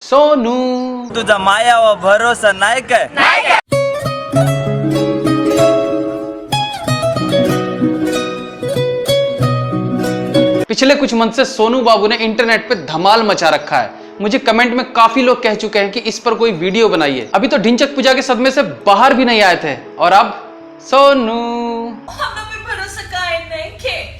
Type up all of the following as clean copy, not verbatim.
सोनू तुझा माया व भरोसा नाही काय? पिछले कुछ मंथ से सोनू बाबू ने इंटरनेट पे धमाल मचा रखा है। मुझे कमेंट में काफी लोग कह चुके हैं कि इस पर कोई वीडियो बनाइए। अभी तो ढिंचक पूजा के सदमे से बाहर भी नहीं आए थे और अब सोनू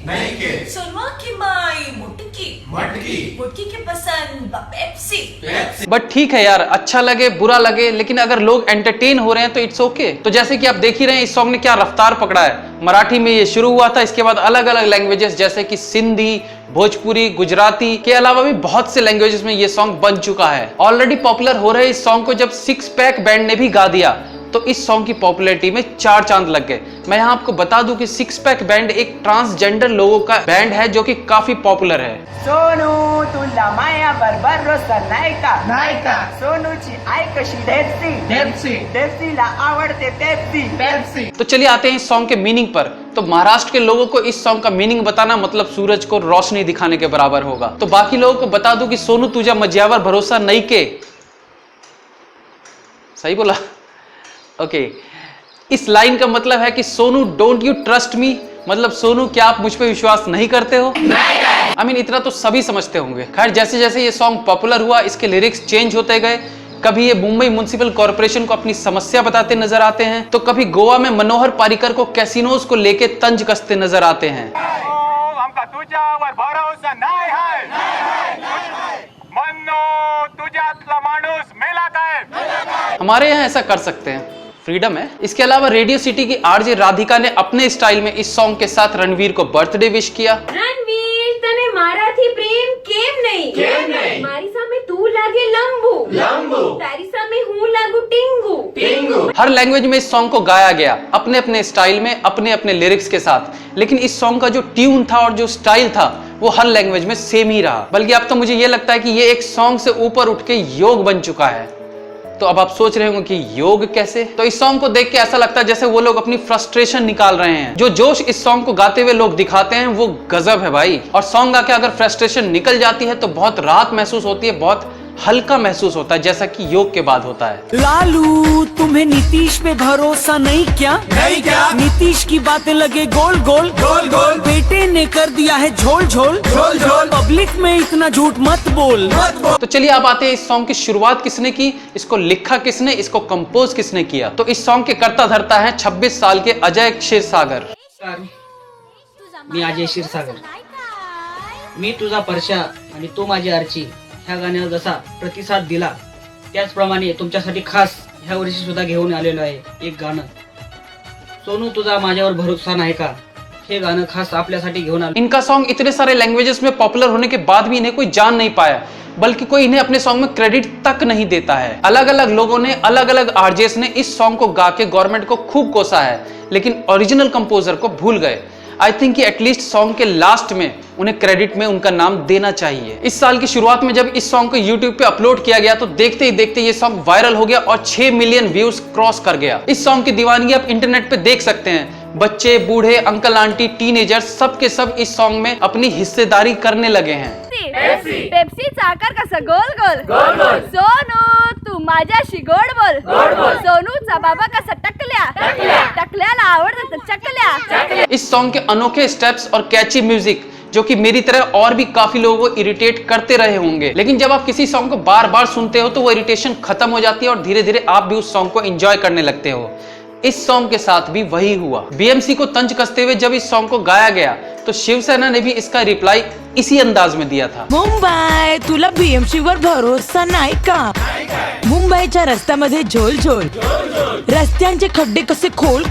नहीं के सोनवा की माई मुटकी के पसंद पेप्सी। बट ठीक है यार, अच्छा लगे बुरा लगे, लेकिन अगर लोग एंटरटेन हो रहे हैं तो इट्स ओके। तो जैसे कि आप देख ही रहे हैं इस सॉन्ग ने क्या रफ्तार पकड़ा है। मराठी में ये शुरू हुआ था, इसके बाद अलग अलग लैंग्वेजेस जैसे कि सिंधी, भोजपुरी, गुजराती के अलावा भी बहुत से लैंग्वेजेस में ये सॉन्ग बन चुका है। ऑलरेडी पॉपुलर हो रहे इस सॉन्ग को जब सिक्स पैक बैंड ने भी गा दिया तो इस सॉन्ग की पॉपुलैरिटी में 4 चांद लग गए। मैं यहाँ आपको बता दूं कि सिक्स पैक बैंड एक ट्रांसजेंडर लोगों का बैंड है जो कि काफी पॉपुलर है। सोनू तुला माया बरोबर रोसा नायका सोनूची आई कशी डेप्सीला आवडते पेप्सी। तो चलिए आते हैं इस सॉन्ग के मीनिंग पर। तो महाराष्ट्र के लोगों को इस सॉन्ग का मीनिंग बताना मतलब सूरज को रोशनी दिखाने के बराबर होगा। तो बाकी लोगों को बता दूं कि सोनू तुझा मज्यावर भरोसा नहीं के, सही बोला? ओके इस लाइन का मतलब है कि Sonu don't you trust me, मतलब सोनू क्या आप मुझ पे विश्वास नहीं करते हो? आई मीन इतना तो सभी समझते होंगे। खैर जैसे जैसे ये सॉन्ग पॉपुलर हुआ इसके लिरिक्स चेंज होते गए। कभी ये मुंबई म्युनिसिपल कॉर्पोरेशन को अपनी समस्या बताते नजर आते हैं, तो कभी गोवा में मनोहर पारिकर को कैसीनोज को लेके तंज कसते नजर आते हैं। हमारे यहाँ ऐसा कर सकते हैं, फ्रीडम है। इसके अलावा रेडियो सिटी की आरजे राधिका ने अपने स्टाइल में इस सॉन्ग के साथ रणवीर को बर्थडे विश किया। रणवीर तने माराथी प्रेम केम नहीं मारी सामे तू लागे लंबू तारी सामे हूँ लागू टिंगू। हर लैंग्वेज में इस सॉन्ग को गाया गया अपने अपने स्टाइल में, अपने अपने लिरिक्स के साथ। लेकिन इस सॉन्ग का जो ट्यून था और जो स्टाइल था वो हर लैंग्वेज में सेम ही रहा। बल्कि अब तो मुझे ये लगता है कि ये एक सॉन्ग से ऊपर उठ के योग बन चुका है। तो अब आप सोच रहे होंगे कि योग कैसे? तो इस सॉन्ग को देख के ऐसा लगता है जैसे वो लोग अपनी फ्रस्ट्रेशन निकाल रहे हैं। जो जोश इस सॉन्ग को गाते हुए लोग दिखाते हैं वो गजब है भाई। और सॉन्ग गा के अगर फ्रस्ट्रेशन निकल जाती है तो बहुत राहत महसूस होती है, बहुत हल्का महसूस होता है, जैसा कि योग के बाद होता है। लालू तुम्हें नीतीश पे भरोसा नहीं क्या? नीतीश की बातें लगे गोल गोल बेटे ने कर दिया है झोल पब्लिक में इतना झूठ मत बोल। तो चलिए आप आते हैं इस सॉन्ग की शुरुआत किसने की, इसको लिखा किसने, इसको कंपोज किसने किया। तो इस सॉन्ग के कर्ता धर्ता है 26 साल के अजय क्षीरसागर। मी अजय क्षीरसागर, मी तुझा परशा आणि तू माझी आरची ह्या गाण्याला जसा प्रतिसाद दिला त्याचप्रमाणे तुमच्यासाठी खास ह्या वर्षी सुद्धा घेऊन आलेलो आहे एक गाणं, सोनू तुझा माझ्यावर भरोसा नाही का, हे गाणं खास आपल्यासाठी घेऊन आलो। इनका सॉन्ग इतने सारे लैंग्वेजेस में पॉपुलर होने के बाद भी इन्हें कोई जान नहीं पाया, बल्कि कोई इन्हें अपने सॉन्ग में क्रेडिट तक नहीं देता है। अलग अलग लोगों ने, अलग अलग आरजेस ने इस सॉन्ग को गा के गवर्नमेंट को खूब कोसा है, लेकिन ओरिजिनल कंपोजर को भूल गए। आई थिंक कि एटलीस्ट सॉन्ग के लास्ट में उन्हें क्रेडिट में उनका नाम देना चाहिए। इस साल की शुरुआत में जब इस सॉन्ग को YouTube पे अपलोड किया गया तो देखते ही देखते ये सॉन्ग वायरल हो गया और 6 मिलियन व्यूज क्रॉस कर गया। इस सॉन्ग की दीवानगी आप इंटरनेट पे देख सकते हैं। बच्चे, बूढ़े, अंकल आंटी, टीनेजर्स सब के सब इस सॉन्ग में अपनी हिस्सेदारी करने लगे हैं। पेप्सीचा आकार कसा गोल सोनू तू माझ्याशी गोड बोल सोनूचा बाबा कसा टकल्याला आवडतं चकल्या। इस सॉन्ग के अनोखे स्टेप्स और कैची म्यूजिक जो कि मेरी तरह और भी काफी लोगों को इरिटेट करते रहे होंगे, लेकिन जब आप किसी सॉन्ग को बार बार सुनते हो तो वो इरिटेशन खत्म हो जाती है और धीरे धीरे आप भी उस सॉन्ग को एंजॉय करने लगते हो। इस सॉन्ग के साथ भी वही हुआ। बीएमसी को तंज कसते हुए जब इस सॉन्ग को गाया गया तो शिवसेना ने भी इसका रिप्लाई इसी अंदाज में दिया था। मुंबई तुला बीएमसी वर भरोसा नाही का? मुंबईच्या रस्त्यामध्ये झोल रस्त्यांचे खड्डे कसे खोल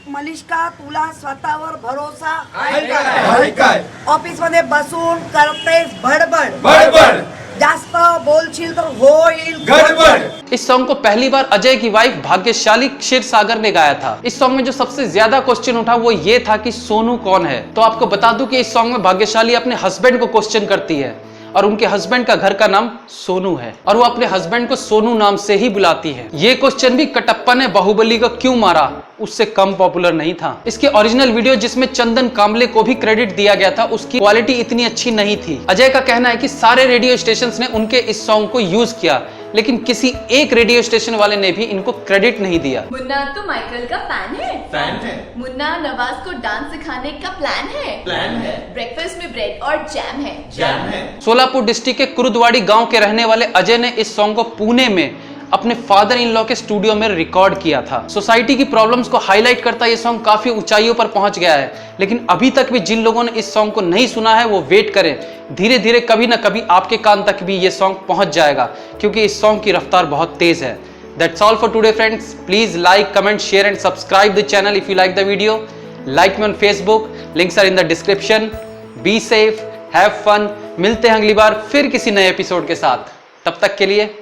मलिष्का तुला स्वतःवर भरोसा आहे काय? ऑफिस मध्ये बसून करतेस बडबड जास्त बोलशील तर होईल गडबड। इस सॉन्ग को पहली बार अजय की वाइफ भाग्यशाली क्षीरसागर ने गाया था। इस सॉन्ग में जो सबसे ज्यादा क्वेश्चन उठा वो ये था कि सोनू कौन है। तो आपको बता दूं कि इस सॉन्ग में भाग्यशाली अपने हस्बैंड को क्वेश्चन करती है और उनके हस्बैंड का घर का नाम सोनू है और वो अपने हस्बैंड को सोनू नाम से ही बुलाती है। ये क्वेश्चन भी कटप्पा ने बाहुबली को क्यों मारा उससे कम पॉपुलर नहीं था। इसके ओरिजिनल वीडियो जिसमें चंदन कामले को भी क्रेडिट दिया गया था उसकी क्वालिटी इतनी अच्छी नहीं थी। अजय का कहना है कि सारे रेडियो स्टेशंस ने उनके इस सॉन्ग को यूज किया लेकिन किसी एक रेडियो स्टेशन वाले ने भी इनको क्रेडिट नहीं दिया। मुन्ना तो माइकल का फैन है। मुन्ना नवाज को डांस सिखाने का प्लान है। ब्रेकफास्ट में ब्रेड और जैम है। सोलापुर डिस्ट्रिक्ट के कुरुदवाड़ी गांव के रहने वाले अजय ने इस सॉन्ग को पुणे में अपने फादर इन लॉ के स्टूडियो में रिकॉर्ड किया था। सोसाइटी की प्रॉब्लम्स को हाईलाइट करता ये सॉन्ग काफी ऊंचाइयों पर पहुंच गया है, लेकिन अभी तक भी जिन लोगों ने इस सॉन्ग को नहीं सुना है वो वेट करें। धीरे धीरे कभी ना कभी आपके कान तक भी ये सॉन्ग पहुंच जाएगा क्योंकि इस सॉन्ग की रफ्तार बहुत तेज है। That's all for today friends. Please like, comment, share and subscribe the channel if you like the video. Like me on Facebook. Links are in the description. Be safe, have fun. मिलते हैं अगली बार फिर किसी नए episode के साथ। तब तक के लिए